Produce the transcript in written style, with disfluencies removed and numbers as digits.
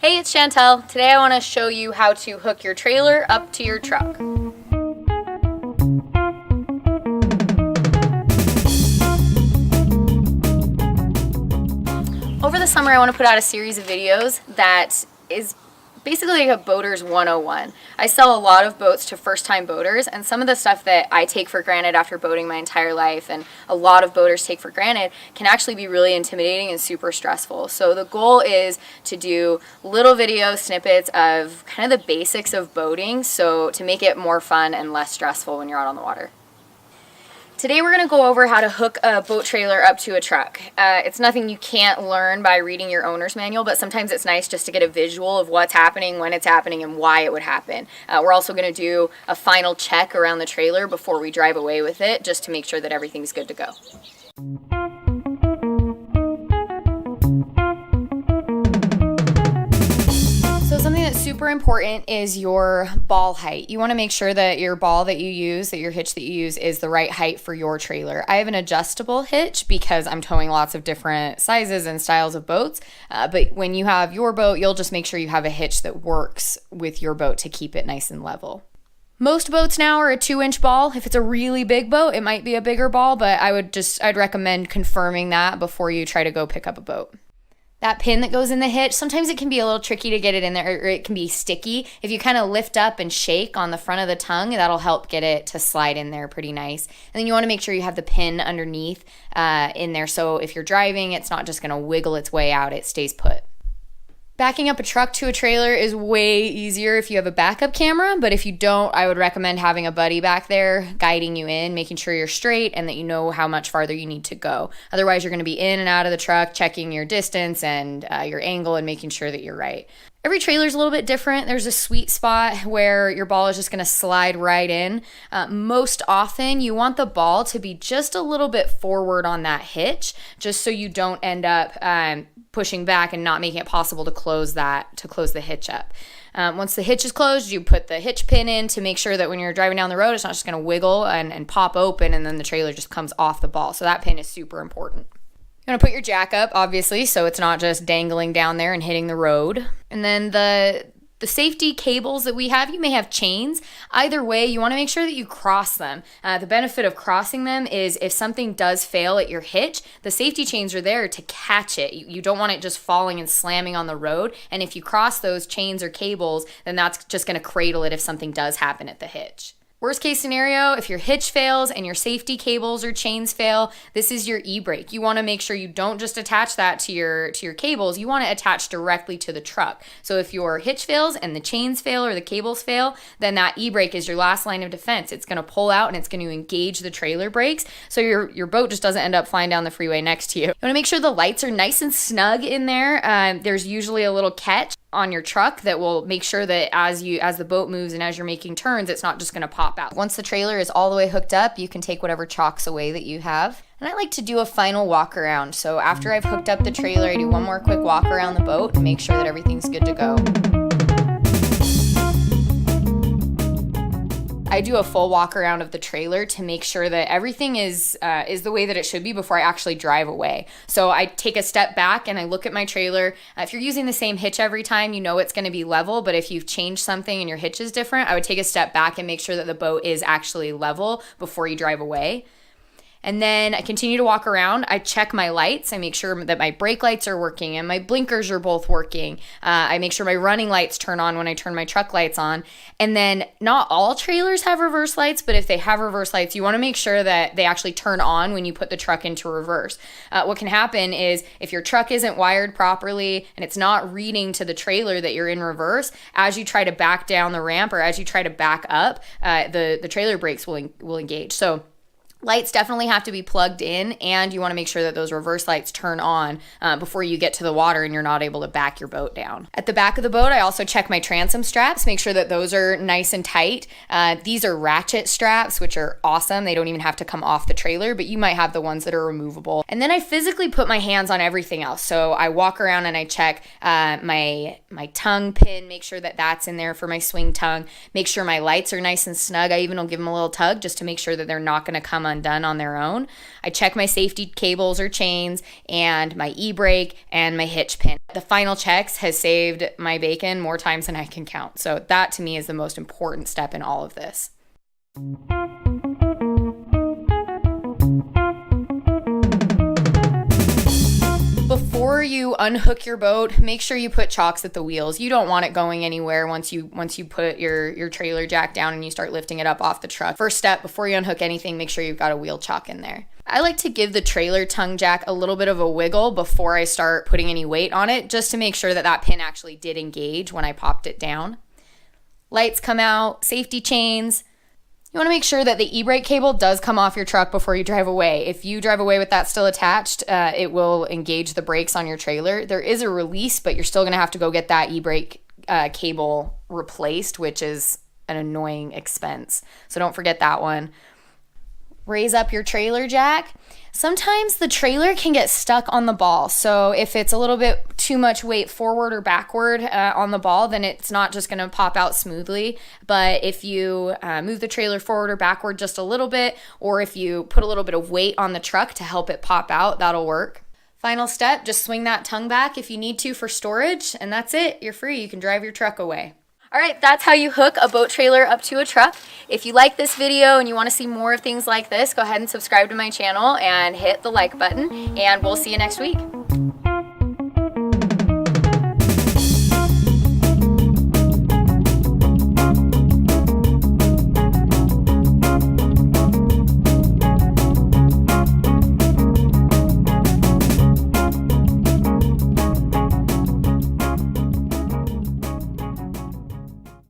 Hey, it's Chantel. Today I want to show you how to hook your trailer up to your truck. Over the summer I want to put out a series of videos that is basically like a boater's 101. I sell a lot of boats to first-time boaters, and some of the stuff that I take for granted after boating my entire life and a lot of boaters take for granted can actually be really intimidating and super stressful. So the goal is to do little video snippets of kind of the basics of boating, so to make it more fun and less stressful when you're out on the water. Today we're going to go over how to hook a boat trailer up to a truck. It's nothing you can't learn by reading your owner's manual, but sometimes it's nice just to get a visual of what's happening, when it's happening, and why it would happen. We're also going to do a final check around the trailer before we drive away with it, just to make sure that everything's good to go. So something that's super important is your ball height. You want to make sure that your ball that you use, that your hitch that you use is the right height for your trailer. I have an adjustable hitch because I'm towing lots of different sizes and styles of boats. But when you have your boat, you'll just make sure you have a hitch that works with your boat to keep it nice and level. Most boats now are a 2-inch ball. If it's a really big boat, it might be a bigger ball, but I'd recommend confirming that before you try to go pick up a boat. That pin that goes in the hitch, sometimes it can be a little tricky to get it in there, or it can be sticky. If you kind of lift up and shake on the front of the tongue, that'll help get it to slide in there pretty nice. And then you want to make sure you have the pin underneath in there, so if you're driving, it's not just going to wiggle its way out, it stays put. Backing up a truck to a trailer is way easier if you have a backup camera, but if you don't, I would recommend having a buddy back there guiding you in, making sure you're straight and that you know how much farther you need to go. Otherwise, you're going to be in and out of the truck, checking your distance and your angle and making sure that you're right. Every trailer is a little bit different. There's a sweet spot where your ball is just going to slide right in. Most often, you want the ball to be just a little bit forward on that hitch, just so you don't end up pushing back and not making it possible to close the hitch up. Once the hitch is closed, you put the hitch pin in to make sure that when you're driving down the road, it's not just going to wiggle and pop open and then the trailer just comes off the ball. So that pin is super important. You're going to put your jack up, obviously, so it's not just dangling down there and hitting the road. And then the safety cables that we have, you may have chains. Either way, you want to make sure that you cross them. The benefit of crossing them is if something does fail at your hitch, the safety chains are there to catch it. You don't want it just falling and slamming on the road. And if you cross those chains or cables, then that's just going to cradle it if something does happen at the hitch. Worst case scenario, if your hitch fails and your safety cables or chains fail, this is your e-brake. You want to make sure you don't just attach that to your cables. You want to attach directly to the truck. So if your hitch fails and the chains fail or the cables fail, then that e-brake is your last line of defense. It's going to pull out and it's going to engage the trailer brakes, so your boat just doesn't end up flying down the freeway next to you. You want to make sure the lights are nice and snug in there. There's usually a little catch on your truck that will make sure that as the boat moves and as you're making turns, it's not just going to pop out. Once the trailer is all the way hooked up, you can take whatever chocks away that you have. And I like to do a final walk around. So after I've hooked up the trailer, I do one more quick walk around the boat and make sure that everything's good to go. I do a full walk around of the trailer to make sure that everything is the way that it should be before I actually drive away. So I take a step back and I look at my trailer. If you're using the same hitch every time, you know it's going to be level, but if you've changed something and your hitch is different, I would take a step back and make sure that the boat is actually level before you drive away. And then I continue to walk around. I check my lights. I make sure that my brake lights are working and my blinkers are both working. I make sure my running lights turn on when I turn my truck lights on. And then not all trailers have reverse lights, but if they have reverse lights, you want to make sure that they actually turn on when you put the truck into reverse. What can happen is if your truck isn't wired properly and it's not reading to the trailer that you're in reverse, as you try to back down the ramp or as you try to back up, the trailer brakes will engage. So lights definitely have to be plugged in, and you want to make sure that those reverse lights turn on before you get to the water and you're not able to back your boat down. At the back of the boat, I also check my transom straps, make sure that those are nice and tight. These are ratchet straps, which are awesome. They don't even have to come off the trailer, but you might have the ones that are removable. And then I physically put my hands on everything else. So I walk around and I check my tongue pin, make sure that that's in there for my swing tongue, make sure my lights are nice and snug. I even will give them a little tug just to make sure that they're not going to come undone on their own. I check my safety cables or chains and my e-brake and my hitch pin. The final checks has saved my bacon more times than I can count. So that to me is the most important step in all of this. Before you unhook your boat, make sure you put chocks at the wheels. You don't want it going anywhere once you put your trailer jack down and you start lifting it up off the truck. First step, before you unhook anything, make sure you've got a wheel chock in there. I like to give the trailer tongue jack a little bit of a wiggle before I start putting any weight on it, just to make sure that that pin actually did engage when I popped it down. Lights come out, safety chains. You want to make sure that the e-brake cable does come off your truck before you drive away. If you drive away with that still attached, it will engage the brakes on your trailer. There is a release, but you're still going to have to go get that e-brake cable replaced, which is an annoying expense. So don't forget that one. Raise up your trailer jack. Sometimes the trailer can get stuck on the ball. So if it's a little bit too much weight forward or backward on the ball, then it's not just going to pop out smoothly. But if you move the trailer forward or backward just a little bit, or if you put a little bit of weight on the truck to help it pop out, that'll work. Final step, just swing that tongue back if you need to for storage, and that's it. You're free. You can drive your truck away. All right, that's how you hook a boat trailer up to a truck. If you like this video and you want to see more of things like this, go ahead and subscribe to my channel and hit the like button, and we'll see you next week.